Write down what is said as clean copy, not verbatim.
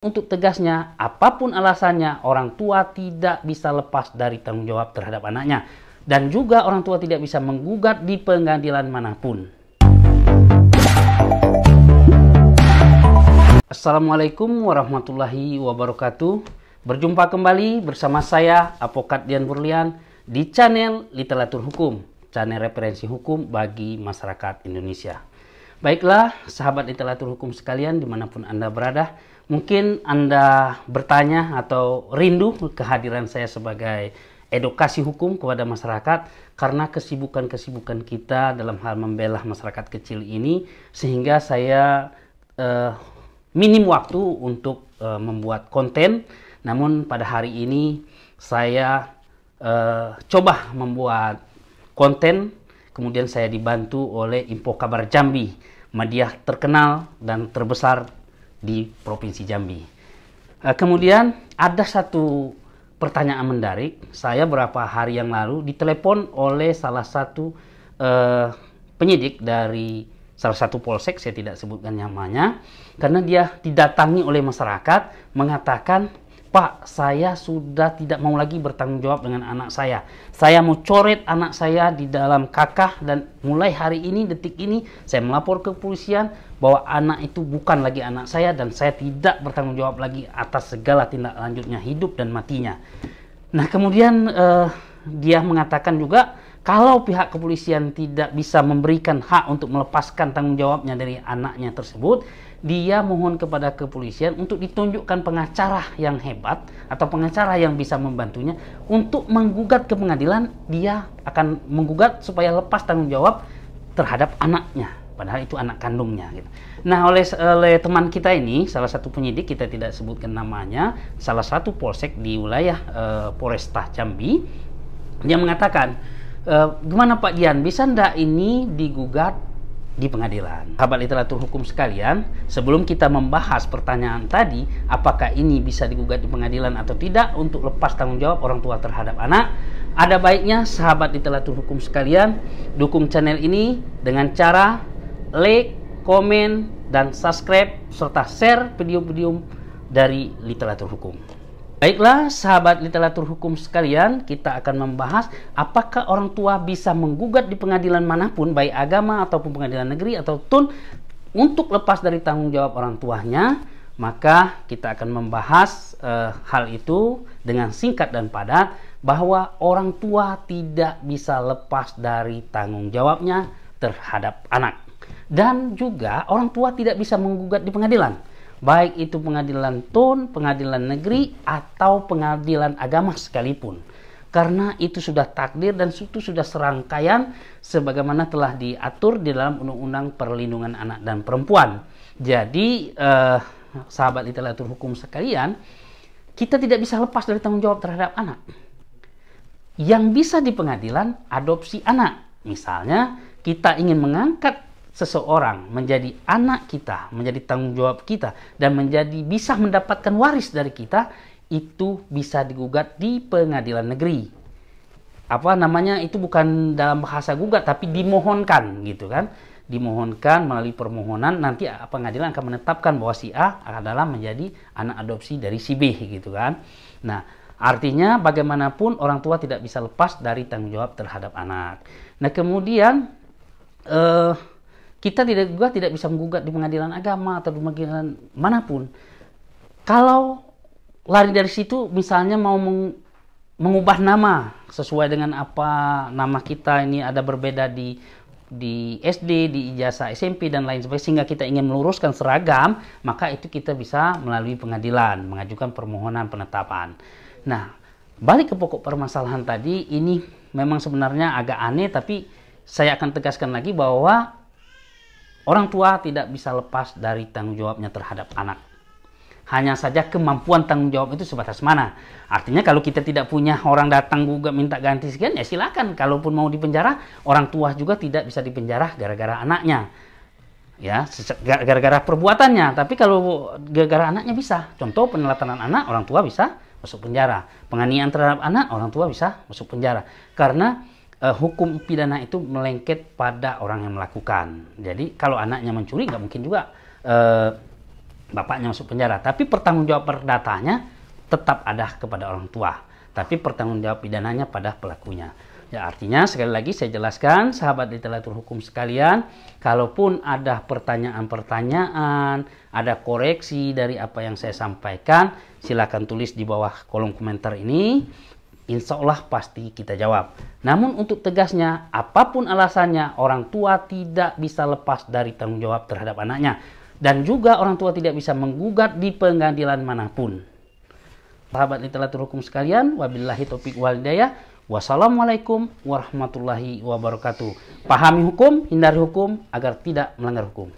Untuk tegasnya, apapun alasannya, orang tua tidak bisa lepas dari tanggung jawab terhadap anaknya. Dan juga orang tua tidak bisa menggugat di pengadilan manapun. Assalamualaikum warahmatullahi wabarakatuh. Berjumpa kembali bersama saya, Advokat Dian Burlian, di channel Literatur Hukum, channel referensi hukum bagi masyarakat Indonesia. Baiklah, sahabat literatur hukum sekalian dimanapun Anda berada, mungkin Anda bertanya atau rindu kehadiran saya sebagai edukasi hukum kepada masyarakat karena kesibukan-kesibukan kita dalam hal membela masyarakat kecil ini, sehingga saya minim waktu untuk membuat konten. Namun pada hari ini saya coba membuat konten, kemudian saya dibantu oleh Info Kabar Jambi, media terkenal dan terbesar di Provinsi Jambi. Kemudian ada satu pertanyaan menarik. Saya beberapa hari yang lalu ditelepon oleh salah satu penyidik dari salah satu polsek, saya tidak sebutkan namanya, karena dia didatangi oleh masyarakat mengatakan, "Pak, saya sudah tidak mau lagi bertanggung jawab dengan anak saya. Saya mau coret anak saya di dalam KK dan mulai hari ini, detik ini, saya melapor ke kepolisian bahwa anak itu bukan lagi anak saya dan saya tidak bertanggung jawab lagi atas segala tindak lanjutnya, hidup dan matinya." Nah, kemudian dia mengatakan juga kalau pihak kepolisian tidak bisa memberikan hak untuk melepaskan tanggung jawabnya dari anaknya tersebut, dia mohon kepada kepolisian untuk ditunjukkan pengacara yang hebat atau pengacara yang bisa membantunya untuk menggugat ke pengadilan. Dia akan menggugat supaya lepas tanggung jawab terhadap anaknya, padahal itu anak kandungnya gitu. Nah, oleh teman kita ini, salah satu penyidik, kita tidak sebutkan namanya, salah satu polsek di wilayah Polresta Jambi, dia mengatakan, "Gimana Pak Dian, bisa ndak ini digugat di pengadilan?" Sahabat literatur hukum sekalian, sebelum kita membahas pertanyaan tadi, apakah ini bisa digugat di pengadilan atau tidak untuk lepas tanggung jawab orang tua terhadap anak, ada baiknya sahabat literatur hukum sekalian dukung channel ini dengan cara like, komen, dan subscribe serta share video-video dari literatur hukum. Baiklah, sahabat literatur hukum sekalian, kita akan membahas apakah orang tua bisa menggugat di pengadilan manapun, baik agama ataupun pengadilan negeri atau TUN, untuk lepas dari tanggung jawab orang tuanya. Maka kita akan membahas hal itu dengan singkat dan padat, bahwa orang tua tidak bisa lepas dari tanggung jawabnya terhadap anak. Dan juga orang tua tidak bisa menggugat di pengadilan, baik itu pengadilan TUN, pengadilan negeri, atau pengadilan agama sekalipun. Karena itu sudah takdir dan itu sudah serangkaian sebagaimana telah diatur di dalam Undang-Undang Perlindungan Anak dan Perempuan. Jadi, sahabat literatur hukum sekalian, kita tidak bisa lepas dari tanggung jawab terhadap anak. Yang bisa di pengadilan, adopsi anak. Misalnya, kita ingin mengangkat seseorang menjadi anak kita, menjadi tanggung jawab kita, dan menjadi bisa mendapatkan waris dari kita, itu bisa digugat di pengadilan negeri. Apa namanya, itu bukan dalam bahasa gugat, tapi dimohonkan gitu kan. Dimohonkan melalui permohonan, nanti pengadilan akan menetapkan bahwa si A adalah menjadi anak adopsi dari si B gitu kan. Nah, artinya bagaimanapun orang tua tidak bisa lepas dari tanggung jawab terhadap anak. Nah, kemudian kita tidak bisa menggugat di pengadilan agama atau di pengadilan manapun. Kalau lari dari situ, misalnya mau mengubah nama sesuai dengan apa nama kita ini ada berbeda di SD, di ijazah SMP dan lain sebagainya, sehingga kita ingin meluruskan seragam, maka itu kita bisa melalui pengadilan mengajukan permohonan penetapan. Nah, balik ke pokok permasalahan tadi, ini memang sebenarnya agak aneh, tapi saya akan tegaskan lagi bahwa orang tua tidak bisa lepas dari tanggung jawabnya terhadap anak. Hanya saja kemampuan tanggung jawab itu sebatas mana. Artinya kalau kita tidak punya orang datang gugat minta ganti sekian, ya silakan. Kalaupun mau dipenjara, orang tua juga tidak bisa dipenjara gara-gara anaknya. Ya, gara-gara perbuatannya. Tapi kalau gara-gara anaknya bisa. Contoh, penelantaran anak, orang tua bisa masuk penjara. Penganiayaan terhadap anak, orang tua bisa masuk penjara. Karena hukum pidana itu melengket pada orang yang melakukan. Jadi kalau anaknya mencuri, nggak mungkin juga bapaknya masuk penjara. Tapi pertanggungjawab perdatanya tetap ada kepada orang tua. Tapi pertanggungjawab pidananya pada pelakunya. Ya, artinya sekali lagi saya jelaskan, sahabat literatur hukum sekalian, kalaupun ada pertanyaan-pertanyaan, ada koreksi dari apa yang saya sampaikan, silakan tulis di bawah kolom komentar ini. Insya Allah pasti kita jawab. Namun untuk tegasnya, apapun alasannya, orang tua tidak bisa lepas dari tanggung jawab terhadap anaknya. Dan juga orang tua tidak bisa menggugat di pengadilan manapun. Sahabat literatur hukum sekalian, wabillahi taufiq wal hidayah. Wassalamualaikum warahmatullahi wabarakatuh. Pahami hukum, hindari hukum agar tidak melanggar hukum.